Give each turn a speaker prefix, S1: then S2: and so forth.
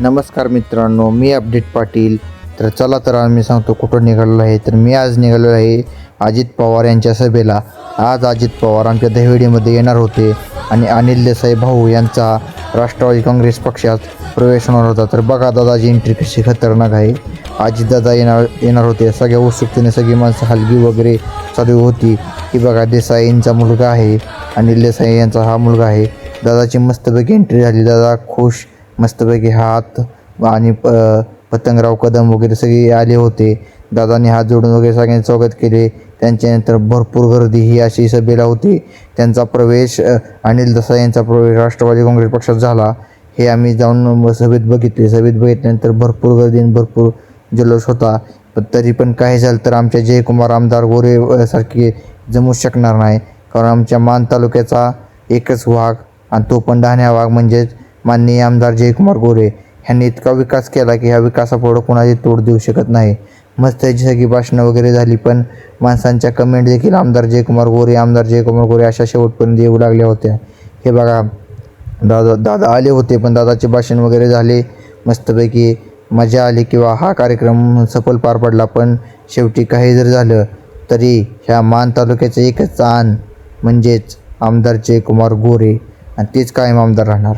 S1: नमस्कार मित्रांनो, मी अपडेट पाटील. तर चला तर आम्ही सांगतो कुठं निघालेलो आहे. तर मी आज निघालेलो आहे अजित पवार यांच्या सभेला. आज अजित पवार आमच्या दहिवडीमध्ये येणार होते आणि अनिल देसाई भाऊ यांचा राष्ट्रवादी काँग्रेस पक्षात प्रवेश होणार होता. तर बघा दादाची एंट्री कशी खतरनाक आहे. अजितदादा येणार होते. सगळ्या उत्सुकतेने सगळी माणसं हलगी वगैरे चालू होती की बघा देसाईंचा मुलगा आहे, अनिल देसाई यांचा हा मुलगा आहे. दादाची मस्तपैकी एंट्री झाली. दादा खुश, मस्तपैकी हात आणि पतंगराव कदम वगैरे सगळे आले होते. दादांनी हात जोडून वगैरे सगळ्यांचे स्वागत केले. त्यांच्यानंतर भरपूर गर्दी ही अशी सभेला होती. त्यांचा प्रवेश अनिल देसाई यांचा प्रवेश राष्ट्रवादी काँग्रेस पक्षात झाला हे आम्ही जाऊन सभेत बघितले. सभेत बघितल्यानंतर भरपूर गर्दी आणि भरपूर जल्लोष होता. पण तरी पण काय झालं तर आमच्या जयकुमार आमदार गोरे सारखे जमू शकणार नाही. कारण आमच्या मान तालुक्याचा एकच वाघ आणि तो पण डहाण्या वाघ म्हणजेच माननीय आमदार जयकुमार गोरे ह्यांनी इतका विकास केला की ह्या विकासापुढं कोणाची तोड देऊ शकत नाही. मस्त याची सगळी भाषणं वगैरे झाली. पण माणसांच्या कमेंट देखील आमदार जयकुमार गोरे अशा शेवटपर्यंत येऊ लागल्या होत्या. हे बघा दादा आले होते पण दादाचे भाषण वगैरे झाले. मस्तपैकी मजा आली किंवा हा कार्यक्रम सफल पार पडला. पण शेवटी काही जर झालं तरी ह्या मान तालुक्याचं एकच आण म्हणजेच आमदार जयकुमार गोरे आणि तेच कायम आमदार राहणार.